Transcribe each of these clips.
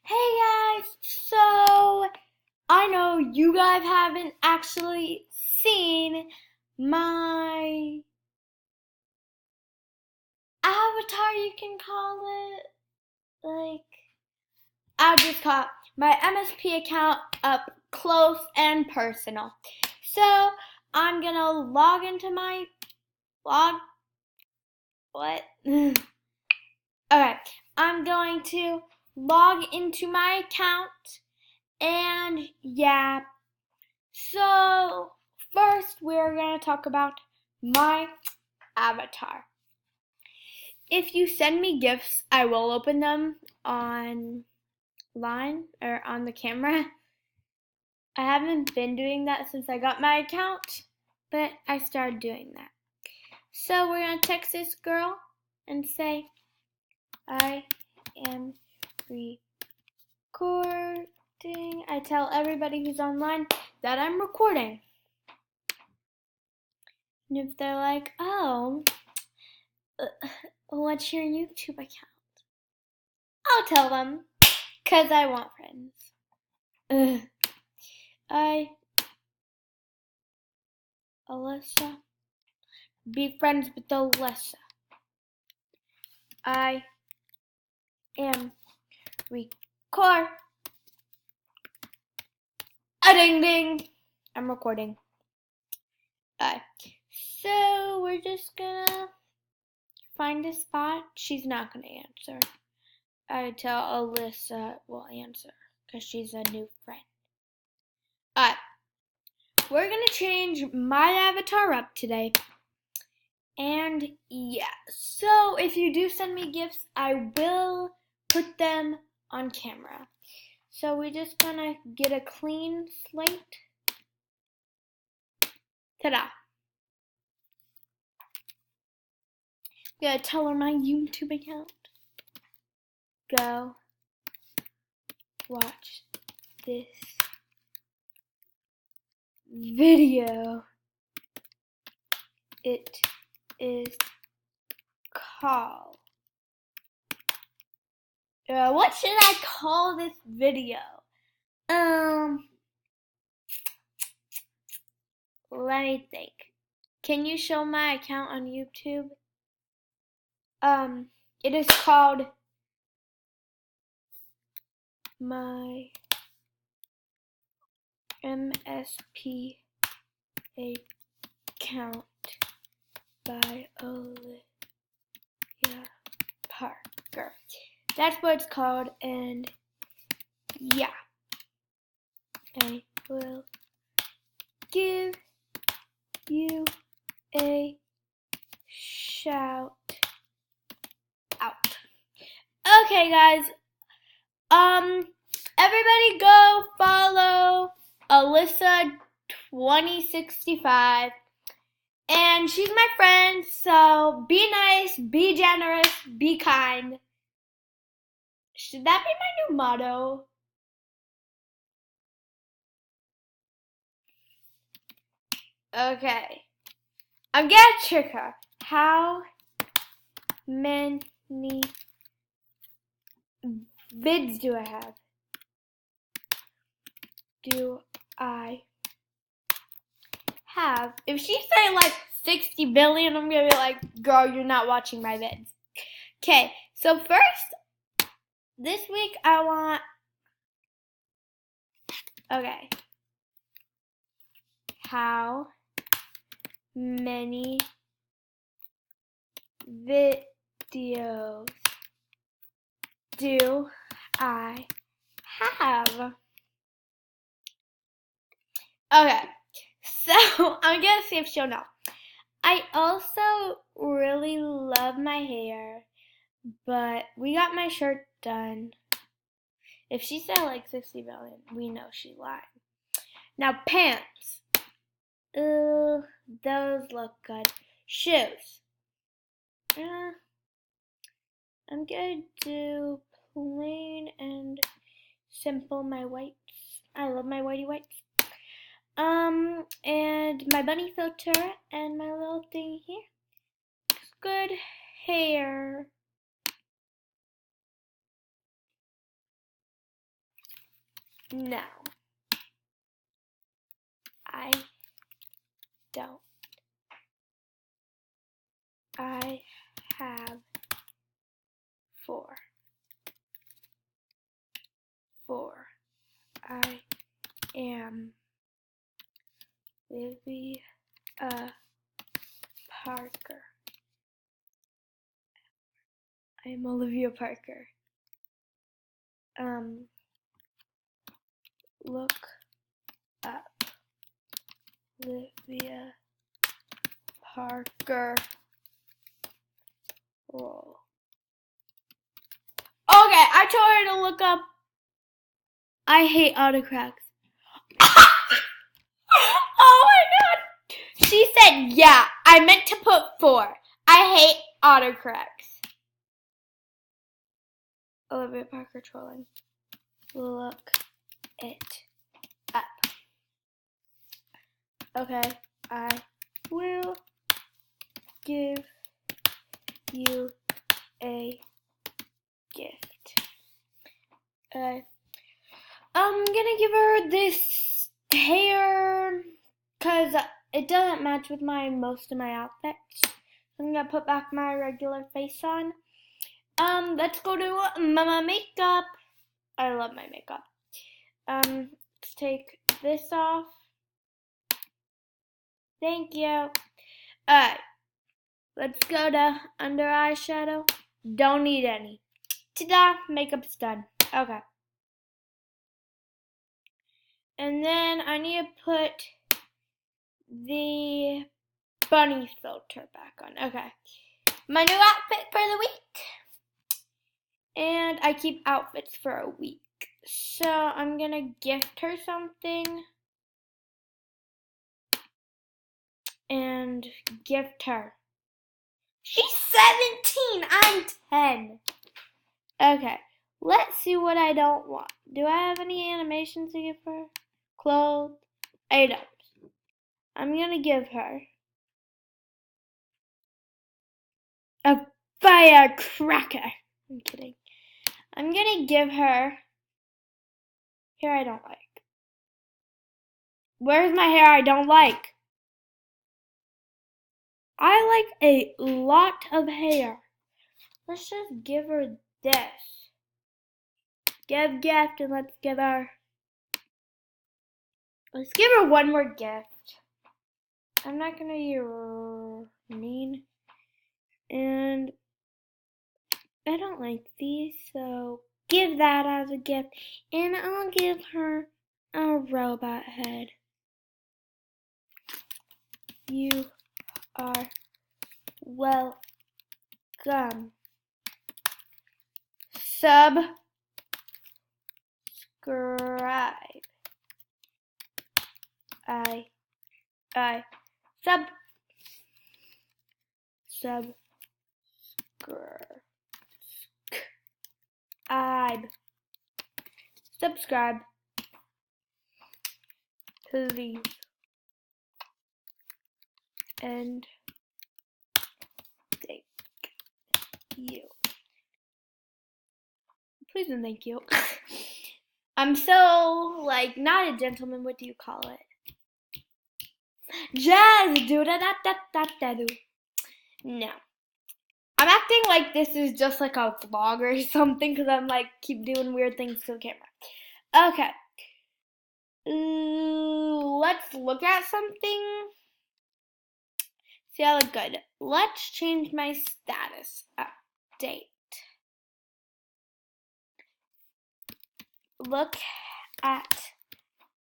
Hey guys, so I know you guys haven't actually seen my avatar, you can call it. I'll just call it my MSP account up close and personal. So I'm gonna log into my log. What? Okay, I'm going to log into my account and yeah. So, first we're going to talk about my avatar. If you send me gifts, I will open them online or on the camera. I haven't been doing that since I got my account, but I started doing that. So, we're going to text this girl and say, I am recording. I tell everybody who's online that I'm recording. And if they're like, oh, what's your YouTube account? I'll tell them, cause I want friends. Alyssa, be friends with Alyssa. I am recording. Ding ding. I'm recording. So we're just gonna find a spot. She's not gonna answer. I tell Alyssa will answer, cause she's a new friend. We're gonna change my avatar up today. And yeah, so if you do send me gifts, I will put them on camera. So we're just gonna get a clean slate. Ta-da. Gonna tell her my YouTube account. Go watch this video. It is called. What should I call this video? Let me think. Can you show my account on YouTube? It is called my MSP account by Olivia Parker. That's what it's called, and yeah, I will give you a shout out. Okay, guys. Everybody go follow Alyssa2065. And she's my friend, so be nice, be generous, be kind. Should that be my new motto? Okay. I'm gonna trick her. How many vids do I have? Do I have? If she's saying like 60 billion, I'm gonna be like, girl, you're not watching my vids. Okay, so first, this week I want, okay, how many videos do I have? Okay, so I'm gonna see if she'll know. I also really love my hair, but we got my shirt done. If she said like 60 billion, we know she lied. Now pants. Ooh, those look good. Shoes. I'm gonna do plain and simple my whites. I love my whitey whites. And my bunny filter and my little thing here. Good hair. No, I don't. I have 4. 4. I am Olivia Parker. I am Olivia Parker. Look up Olivia Parker roll. Okay, I told her to look up I hate autocorrects. Oh my god! She said, yeah, I meant to put 4. I hate autocorrects. Olivia Parker trolling. Look it up. Okay, I will give you a gift. I'm gonna give her this hair because it doesn't match with most of my outfits. I'm gonna put back my regular face on. Let's go to my makeup. I love my makeup. Let's take this off. Thank you. Alright, let's go to under eyeshadow. Don't need any. Ta-da! Makeup's done. Okay. And then I need to put the bunny filter back on. Okay. My new outfit for the week. And I keep outfits for a week. So I'm gonna gift her something. And gift her. She's 17. I'm 10. Okay. Let's see what I don't want. Do I have any animations to give her? Clothes. Items. I'm gonna give her a firecracker. I'm kidding. I'm gonna give her hair I don't like. Where's my hair I don't like? I like a lot of hair. Let's just give her this. Give gift and let's give her one more gift. I'm not gonna be mean. And I don't like these, so give that as a gift. And I'll give her a robot head. You are welcome. Subscribe. Subscribe. Subscribe. Please. And thank you. Please and thank you. I'm so, not a gentleman. What do you call it? Jazz. Do-da-da-da-da-da-do. No. I'm acting like this is just like a vlog or something because I'm keep doing weird things to the camera. Okay. Let's look at something. See, I look good. Let's change my status update. Look at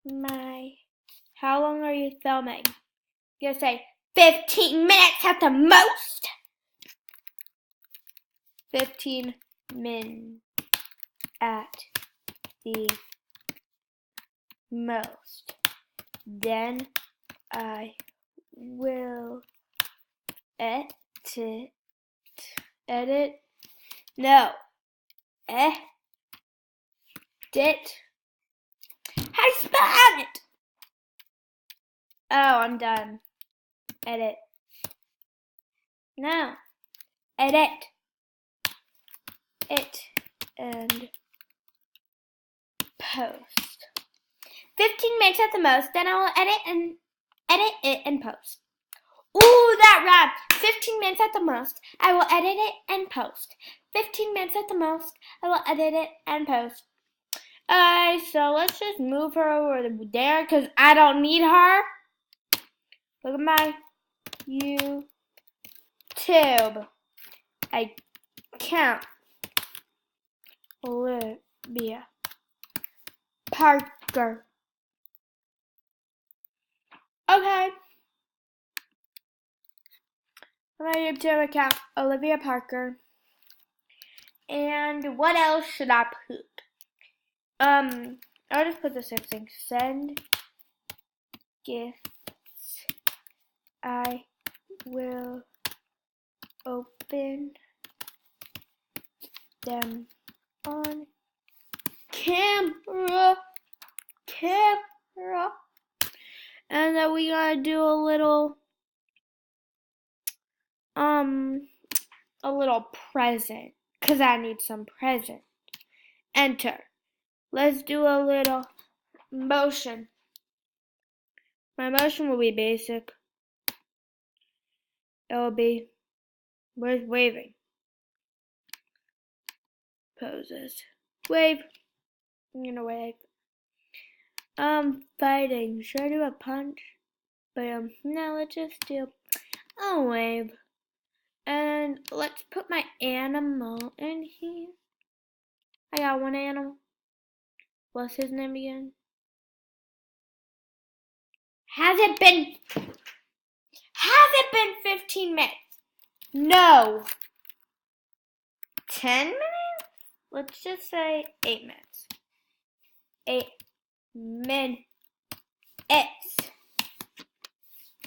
my, how long are you filming? You're gonna say 15 minutes at the most. 15 min at the most. Then I will edit. No. Edit. How do you spell it? Oh, I'm done. Edit. No. Edit. It and post. 15 minutes at the most. Then I will edit it and post. Ooh, that rhymed. 15 minutes at the most. I will edit it and post. 15 minutes at the most. I will edit it and post. So let's just move her over there because I don't need her. Look at my YouTube. I can't. Olivia Parker. Okay. My YouTube account, Olivia Parker. And what else should I put? I'll just put the same thing. Send gifts. I will open them on camera. And then we gotta do a little present. Cause I need some present. Enter. Let's do a little motion. My motion will be basic. It will be, where's waving? Poses. Wave. I'm gonna wave. Fighting. Should I do a punch? But no, let's just do a wave. And let's put my animal in here. I got one animal. What's his name again? Has it been 15 minutes? No. 10 minutes? Let's just say 8 minutes. 8 minutes.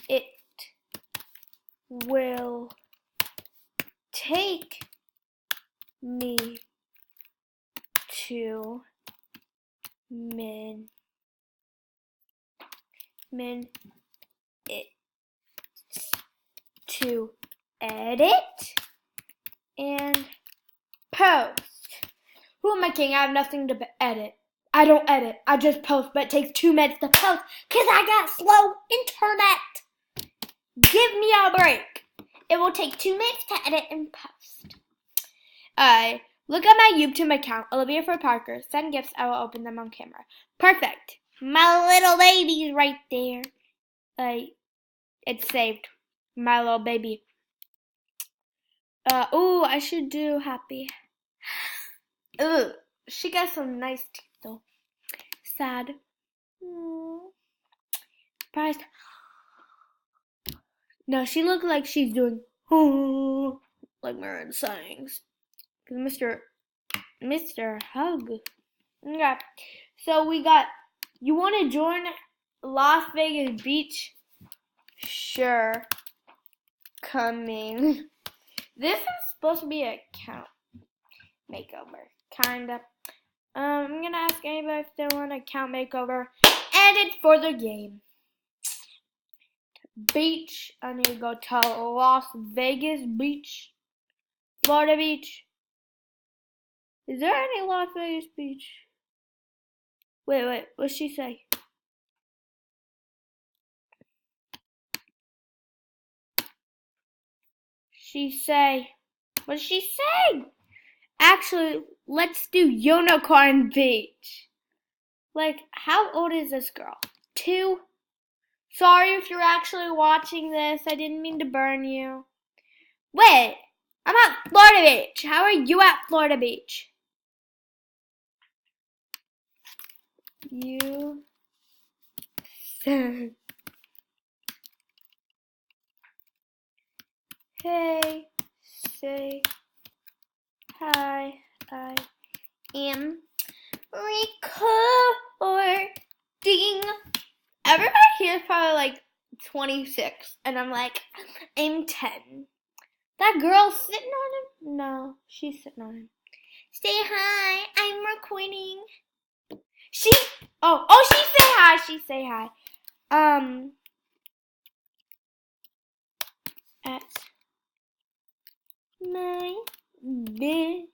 It will take me to it to edit and post. Who am I kidding? I have nothing to edit. I don't edit. I just post, but it takes 2 minutes to post because I got slow internet. Give me a break. It will take 2 minutes to edit and post. Look at my YouTube account, Olivia for Parker. Send gifts. I will open them on camera. Perfect. My little baby's right there. It's saved. My little baby. Ooh, I should do happy. Ugh, she got some nice teeth though. Sad. Surprised. No, she looked like she's doing like Marin Sings. Mr. Hug. Yeah. So we got, you want to join Las Vegas Beach? Sure. Coming. This is supposed to be an account makeover. Kinda. I'm gonna ask anybody if they want an account makeover. And it's for the game. Beach. I need to go to Las Vegas Beach. Florida Beach. Is there any Las Vegas Beach? Wait, what'd she say? What did she say? Actually, let's do Unicorn Beach. Like, how old is this girl? 2? Sorry if you're actually watching this. I didn't mean to burn you. Wait, I'm at Florida Beach. How are you at Florida Beach? You said, hey, say hi, I am recording. Everybody here is probably like 26, and I'm like, I'm 10. That girl's sitting on him? No, she's sitting on him. Say hi, I'm recording. She say hi, at my video.